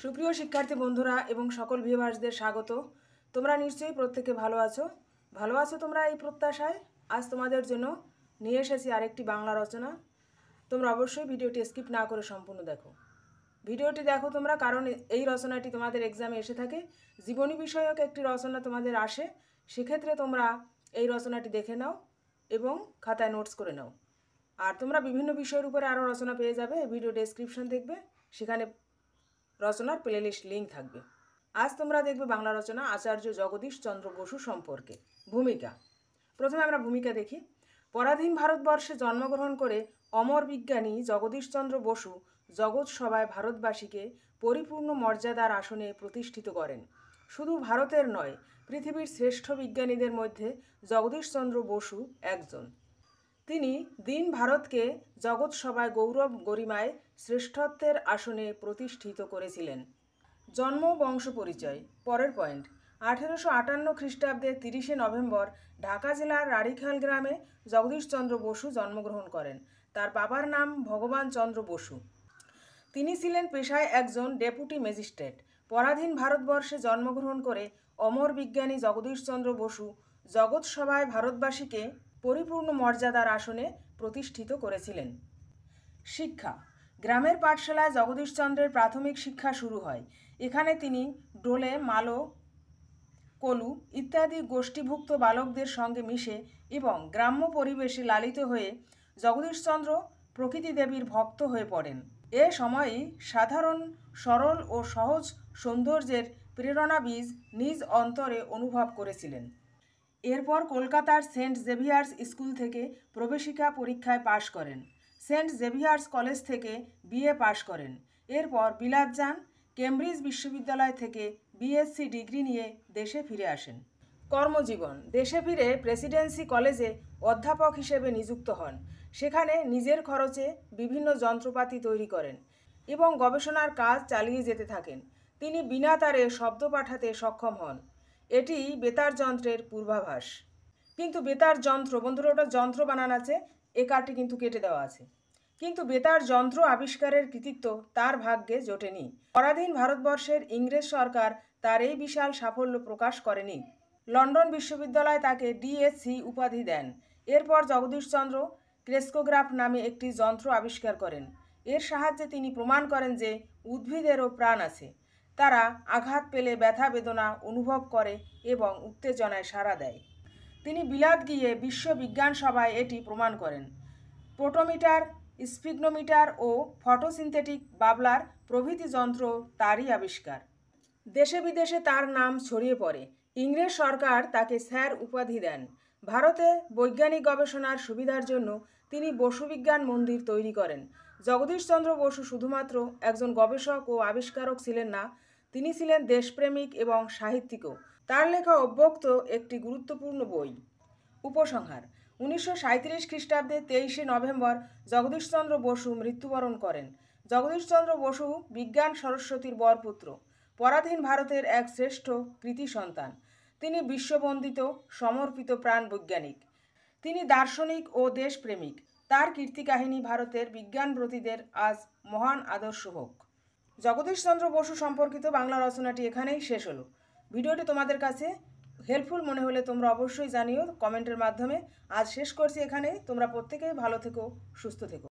সুপ্রিয় শিক্ষার্থী বন্ধুরা এবং সকল ভিউয়ার্সদের স্বাগত। তোমরা নিশ্চয়ই প্রত্যেকে ভালো আছো তোমরা এই প্রত্যাশায় আজ তোমাদের জন্য নিয়ে এসেছি আরেকটি বাংলা রচনা। তোমরা অবশ্যই ভিডিওটি স্কিপ না করে সম্পূর্ণ দেখো। ভিডিওটি দেখো তোমরা, কারণ এই রচনাটি তোমাদের এক্সামে এসে থাকে। জীবনী বিষয়ক একটি রচনা তোমাদের আসে, সেক্ষেত্রে তোমরা এই রচনাটি দেখে নাও এবং খাতায় নোটস করে নাও। আর তোমরা বিভিন্ন বিষয়ের উপরে আরও রচনা পেয়ে যাবে, ভিডিও ডেসক্রিপশন দেখবে, সেখানে রচনার প্লেলিস্ট লিঙ্ক থাকবে। আজ তোমরা দেখবে বাংলা রচনা আচার্য জগদীশ চন্দ্র বসু সম্পর্কে। ভূমিকা, প্রথমে আমরা ভূমিকা দেখি। পরাধীন ভারতবর্ষে জন্মগ্রহণ করে অমর বিজ্ঞানী জগদীশচন্দ্র বসু জগৎ সভায় ভারতবাসীকে পরিপূর্ণ মর্যাদার আসনে প্রতিষ্ঠিত করেন। শুধু ভারতের নয়, পৃথিবীর শ্রেষ্ঠ বিজ্ঞানীদের মধ্যে জগদীশচন্দ্র বসু একজন। তিনি দিন ভারতকে জগৎ সভায় গৌরব গরিমায় শ্রেষ্ঠত্বের আসনে প্রতিষ্ঠিত করেছিলেন। জন্ম বংশ পরিচয়, পরের পয়েন্ট। 1858 খ্রিস্টাব্দে 30শে নভেম্বর ঢাকা জেলার রাড়িখাল গ্রামে জগদীশচন্দ্র বসু জন্মগ্রহণ করেন। তার বাবার নাম ভগবান চন্দ্র বসু। তিনি ছিলেন পেশায় একজন ডেপুটি ম্যাজিস্ট্রেট। পরাধীন ভারতবর্ষে জন্মগ্রহণ করে অমর বিজ্ঞানী জগদীশচন্দ্র বসু জগৎ সভায় ভারতবাসীকে পরিপূর্ণ মর্যাদার আসনে প্রতিষ্ঠিত করেছিলেন। শিক্ষা, গ্রামের পাঠশালায় জগদীশচন্দ্রের প্রাথমিক শিক্ষা শুরু হয়। এখানে তিনি ডোলে, মালো, কলু ইত্যাদি গোষ্ঠীভুক্ত বালকদের সঙ্গে মিশে এবং গ্রাম্য পরিবেশে লালিত হয়ে জগদীশচন্দ্র প্রকৃতি দেবীর ভক্ত হয়ে পড়েন। এ সময়ই সাধারণ, সরল ও সহজ সৌন্দর্যের প্রেরণা বীজ নিজ অন্তরে অনুভব করেছিলেন। এরপর কলকাতার সেন্ট জেভিয়ার্স স্কুল থেকে প্রবেশিকা পরীক্ষায় পাশ করেন। সেন্ট জেভিয়ার্স কলেজ থেকে বিএ পাশ করেন। এরপর বিলাত যান। কেমব্রিজ বিশ্ববিদ্যালয় থেকে বিএসসি ডিগ্রি নিয়ে দেশে ফিরে আসেন। কর্মজীবন, দেশে ফিরে প্রেসিডেন্সি কলেজে অধ্যাপক হিসেবে নিযুক্ত হন। সেখানে নিজের খরচে বিভিন্ন যন্ত্রপাতি তৈরি করেন এবং গবেষণার কাজ চালিয়ে যেতে থাকেন। তিনি বিনা তারে শব্দ পাঠাতে সক্ষম হন। এটি বেতার যন্ত্রের পূর্বাভাস। কিন্তু বেতার যন্ত্র, বন্ধুরা ওটা যন্ত্র বানানো আছে, এ কারটি কিন্তু কেটে দেওয়া আছে। কিন্তু বেতার যন্ত্র আবিষ্কারের কৃতিত্ব তার ভাগ্যে জোটেনি। পরাধীন ভারতবর্ষের ইংরেজ সরকার তার এই বিশাল সাফল্য প্রকাশ করেনি। লন্ডন বিশ্ববিদ্যালয় তাকে ডিএসসি উপাধি দেন। এরপর জগদীশচন্দ্র ক্রেস্কোগ্রাফ নামে একটি যন্ত্র আবিষ্কার করেন। এর সাহায্যে তিনি প্রমাণ করেন যে উদ্ভিদেরও প্রাণ আছে। তারা আঘাত পেলে ব্যথা বেদনা অনুভব করে এবং উত্তেজনায় সাড়া দেয়। তিনি বিলাত গিয়ে বিশ্ব বিজ্ঞান সভায় এটি প্রমাণ করেন। পোটোমিটার, স্পিগনোমিটার ও ফটোসিনথেটিক বাবলার প্রভৃতি যন্ত্র তারই আবিষ্কার। দেশে বিদেশে তার নাম ছড়িয়ে পড়ে। ইংরেজ সরকার তাকে স্যার উপাধি দেন। ভারতে বৈজ্ঞানিক গবেষণার সুবিধার জন্য তিনি বসু বিজ্ঞান মন্দির তৈরি করেন। জগদীশচন্দ্র বসু শুধুমাত্র একজন গবেষক ও আবিষ্কারক ছিলেন না, তিনি ছিলেন দেশপ্রেমিক এবং সাহিত্যিকও। তার লেখা অব্যক্ত একটি গুরুত্বপূর্ণ বই। উপসংহার, 1937 খ্রিস্টাব্দে 23শে নভেম্বর জগদীশচন্দ্র বসু মৃত্যুবরণ করেন। জগদীশচন্দ্র বসু বিজ্ঞান সরস্বতীর বরপুত্র, পরাধীন ভারতের এক শ্রেষ্ঠ কৃতি সন্তান। তিনি বিশ্ববন্দিত সমর্পিত প্রাণ বৈজ্ঞানিক। তিনি দার্শনিক ও দেশপ্রেমিক। তার কীর্তিকাহিনী ভারতের বিজ্ঞানব্রতীদের আজ মহান আদর্শ হোক। জগদীশচন্দ্র বসু সম্পর্কিত বাংলা রচনাটি এখানেই শেষ হলো। ভিডিওটি তোমাদের কাছে হেল্পফুল মনে হলে তোমরা অবশ্যই জানিও কমেন্টের মাধ্যমে। আজ শেষ করছি এখানেই। তোমরা প্রত্যেকেই ভালো থেকো, সুস্থ থেকো।